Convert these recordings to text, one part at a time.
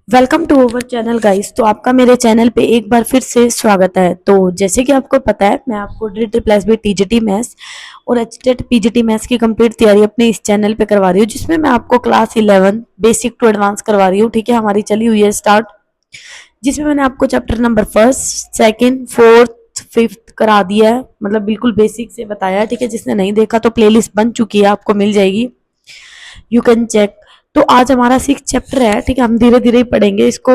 Welcome to our channel guys. तो आपका मेरे चैनल पे एक बार फिर से स्वागत है। तो जैसे कि आपको पता है, मैं आपको drill plus B TGT maths और एचटेट पीजीटी मैथ्स की कंप्लीट तैयारी अपने इस चैनल पे करवा रही हूँ, जिसमें मैं आपको क्लास 11 बेसिक टू एडवांस करवा रही हूँ। ठीक है, हमारी चली हुई है स्टार्ट, जिसमें मैंने आपको chapter number first, second, fourth, fifth करा दिया है, मतलब बिल्कुल बेसिक से बताया है। ठीक है, जिसने नहीं देखा तो प्लेलिस्ट बन चुकी है, आपको मिल जाएगी, यू कैन चेक। तो आज हमारा 6 चैप्टर है। ठीक है, हम धीरे धीरे ही पढ़ेंगे इसको।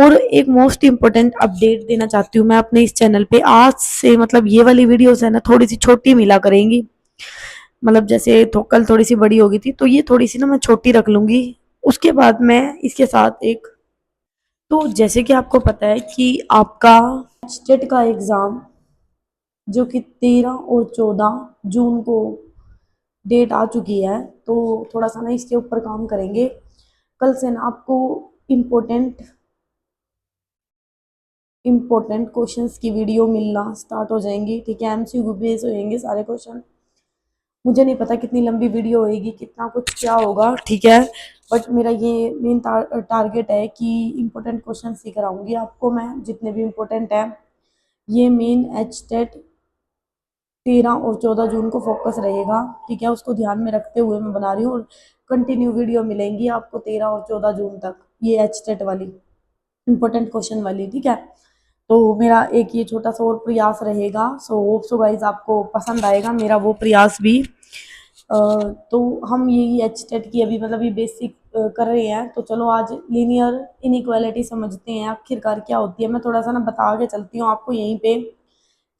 और एक मोस्ट इंपॉर्टेंट अपडेट देना चाहती हूँ मैं अपने इस चैनल पे। आज से मतलब ये वाली वीडियोस है ना, थोड़ी सी छोटी मिला करेंगी। मतलब जैसे कल थोड़ी सी बड़ी होगी थी, तो ये थोड़ी सी ना मैं छोटी रख लूंगी। उसके बाद मैं इसके साथ एक, तो जैसे कि आपको पता है कि आपका स्टेट का एग्जाम जो कि 13 और 14 जून को डेट आ चुकी है, तो थोड़ा सा ना इसके ऊपर काम करेंगे। कल से ना आपको इम्पोर्टेंट इम्पोर्टेंट क्वेश्चंस की वीडियो मिलना स्टार्ट हो जाएंगी। ठीक है, एमसीक्यू बेस हो जाएंगे सारे क्वेश्चन। मुझे नहीं पता कितनी लंबी वीडियो होएगी, कितना कुछ क्या होगा। ठीक है, बट मेरा ये मेन टारगेट है कि इम्पोर्टेंट क्वेश्चन ही कराऊंगी आपको मैं, जितने भी इम्पोर्टेंट है। ये मेन एच टेट 13 और 14 जून को फोकस रहेगा। ठीक है, उसको ध्यान में रखते हुए मैं बना रही हूँ, और कंटिन्यू वीडियो मिलेंगी आपको 13 और 14 जून तक, ये एच टेट वाली इम्पोर्टेंट क्वेश्चन वाली। ठीक है, तो मेरा एक ये छोटा सा और प्रयास रहेगा। सो होप सो गाइज आपको पसंद आएगा मेरा वो प्रयास भी। तो हम यही एच टेट की अभी मतलब ये बेसिक कर रहे हैं। तो चलो आज लीनियर इनइक्वालिटी समझते हैं आखिरकार क्या होती है। मैं थोड़ा सा ना बता के चलती हूँ आपको यहीं पे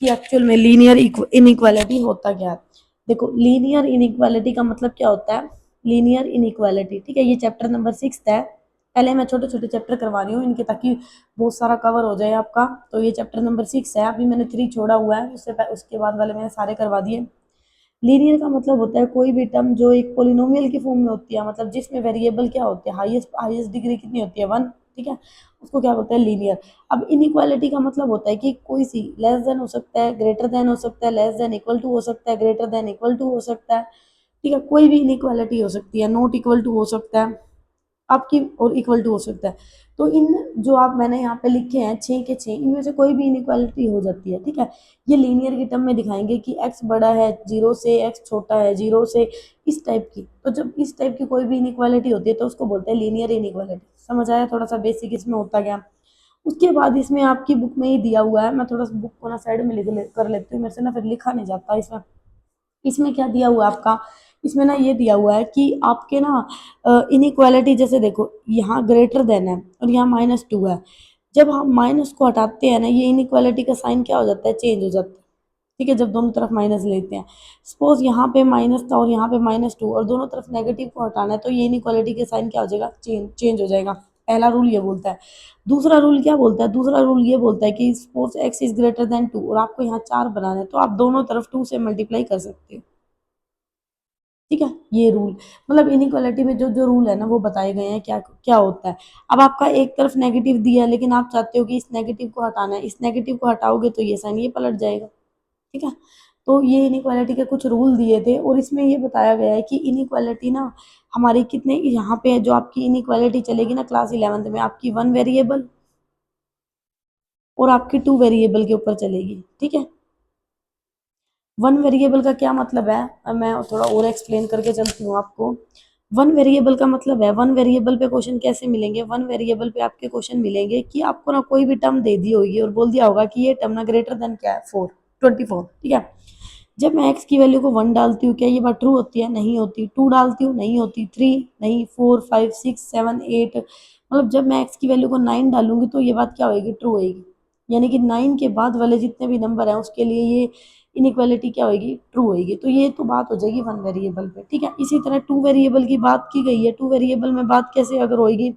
कि एक्चुअल में लीनियर इनइक्वालिटी होता क्या है। देखो, लीनियर इनइक्वालिटी का मतलब क्या होता है। लीनियर इनइक्वालिटी, ठीक है, ये चैप्टर नंबर 6 है। पहले मैं छोटे छोटे चैप्टर करवा रही हूँ इनके, ताकि बहुत सारा कवर हो जाए आपका। तो ये चैप्टर नंबर 6 है, अभी मैंने 3 छोड़ा हुआ है, उसके बाद वाले मैंने सारे करवा दिए। लीनियर का मतलब होता है कोई भी टर्म जो एक पोलिनोमियल की फॉर्म में होती है, मतलब जिसमें वेरिएबल क्या होते हैं, हाईएस्ट हाईएस्ट डिग्री कितनी होती है, 1। ठीक है, उसको क्या बोलते हैं, लीनियर। अब इनइक्वालिटी का मतलब होता है कि कोई सी लेस देन हो सकता है, ग्रेटर देन हो सकता है, लेस देन इक्वल टू हो सकता है, ग्रेटर देन इक्वल टू हो सकता है। ठीक है, कोई भी इनइक्वालिटी हो सकती है, नॉट इक्वल टू हो सकता है आपकी, और इक्वल टू हो सकता है। तो इन जो आप मैंने यहाँ पे लिखे हैं 6 के 6, इनमें से कोई भी इनइक्वालिटी हो जाती है। ठीक है, ये लीनियर की टर्म में दिखाएंगे कि x बड़ा है 0 से, x छोटा है 0 से, इस टाइप की। तो जब इस टाइप की कोई भी इनइक्वालिटी होती है तो उसको बोलते हैं लीनियर इनइक्वालिटी। समझ आया थोड़ा सा बेसिक इसमें होता गया। उसके बाद इसमें आपकी बुक में ही दिया हुआ है, मैं थोड़ा सा बुक को ना साइड में कर लेती हूँ, मेरे से ना फिर लिखा नहीं जाता इसमें। इसमें क्या दिया हुआ है आपका, इसमें ना ये दिया हुआ है कि आपके ना इनइक्वालिटी, जैसे देखो यहाँ ग्रेटर देन है और यहाँ -2 है। जब हम माइनस को हटाते हैं ना, ये इनइक्वालिटी का साइन क्या हो जाता है, चेंज हो जाता है। ठीक है, जब दोनों तरफ माइनस लेते हैं, सपोज यहाँ पे माइनस था और यहाँ पे -2, और दोनों तरफ नेगेटिव को हटाना है, तो ये इनइक्वालिटी के साइन क्या हो जाएगा, चेंज हो जाएगा। पहला रूल ये बोलता है। दूसरा रूल क्या बोलता है, दूसरा रूल ये बोलता है कि suppose x is greater than 2 और आपको यहाँ 4 बनाना है, तो आप दोनों तरफ 2 से मल्टीप्लाई कर सकते हो। ठीक है, ये रूल मतलब इनइक्वालिटी में जो जो रूल है ना वो बताए गए हैं क्या क्या होता है। अब आपका एक तरफ नेगेटिव दिया है, लेकिन आप चाहते हो कि इस नेगेटिव को हटाना है, इस नेगेटिव को हटाओगे तो ये साइन ये पलट जाएगा। ठीक है, तो ये इनइक्वालिटी के कुछ रूल दिए थे, और इसमें ये बताया गया है कि इनइक्वालिटी ना हमारी कितने, यहाँ पे जो आपकी इनइक्वालिटी चलेगी ना क्लास 11th में, आपकी 1 वेरिएबल और आपकी 2 वेरिएबल के ऊपर चलेगी। ठीक है, 1 वेरिएबल का क्या मतलब है, अब मैं थोड़ा और एक्सप्लेन करके चलती हूँ आपको। 1 वेरिएबल का मतलब है, 1 वेरिएबल पे क्वेश्चन कैसे मिलेंगे, 1 वेरिएबल पे आपके क्वेश्चन मिलेंगे कि आपको ना कोई भी टर्म दे दी होगी और बोल दिया होगा कि ये टर्म ना ग्रेटर देन क्या है, 24। ठीक है, जब मैं x की वैल्यू को 1 डालती हूँ, क्या ये बात ट्रू होती है, नहीं होती। 2 डालती हूँ, नहीं होती। 3 नहीं, 4 5 6 7 8, मतलब जब मैं x की वैल्यू को 9 डालूंगी तो ये बात क्या होगी, ट्रू होगी। यानी कि 9 के बाद वाले जितने भी नंबर हैं उसके लिए ये इनइक्वालिटी क्या होगी, ट्रू होगी। तो ये तो बात हो जाएगी 1 वेरिएबल पे। ठीक है, इसी तरह 2 वेरिएबल की बात की गई है। 2 वेरिएबल में बात कैसे अगर होगी,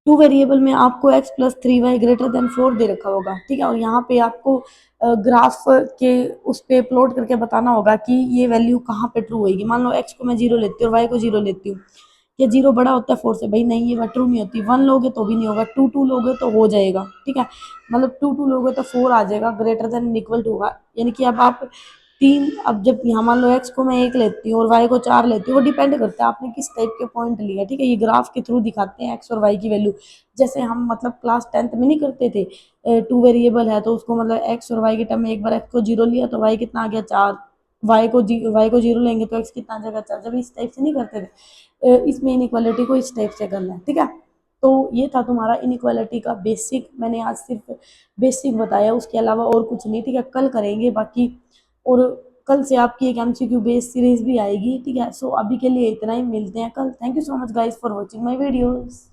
2 वेरिएबल में आपको x+3y ग्रेटर देन 4 दे रखा होगा। ठीक है, और यहाँ पे आपको ग्राफ के उस पे प्लॉट करके बताना होगा कि ये वैल्यू कहाँ पे ट्रू होगी। मान लो x को मैं 0 लेती हूँ और y को 0 लेती हूँ, ये 0 बड़ा होता है 4 से, भाई नहीं, ये बात ट्रू नहीं होती। 1 लोगे तो भी नहीं होगा, 2 लोगे तो हो जाएगा। ठीक है, मतलब 2 लोगे तो 4 आ जाएगा, ग्रेटर देन इक्वल टू होगा। यानी कि अब आप तीन, अब जब यहाँ मान लो एक्स को मैं 1 लेती हूँ और वाई को 4 लेती हूँ, वो डिपेंड करता है आपने किस टाइप के पॉइंट लिया, ठीक है। ये ग्राफ के थ्रू दिखाते हैं एक्स और वाई की वैल्यू। जैसे हम मतलब क्लास 10th में नहीं करते थे, 2 वेरिएबल है तो उसको मतलब एक्स और वाई के टर्म में एक बार एक्स को 0 लिया तो वाई कितना आ गया 4, वाई को 0 लेंगे तो एक्स कितना आ जाएगा 4। जब इस टाइप से नहीं करते थे, इसमें इनइक्वालिटी को इस टाइप से करना है, ठीक है। तो ये था तुम्हारा इनइक्वालिटी का बेसिक, मैंने आज सिर्फ बेसिक बताया, उसके अलावा और कुछ नहीं, ठीक है। कल करेंगे बाकी, और कल से आपकी एक एमसीक्यू बेस्ड सीरीज भी आएगी, ठीक है। सो अभी के लिए इतना ही, मिलते हैं कल। Thank you so much guys for watching my videos.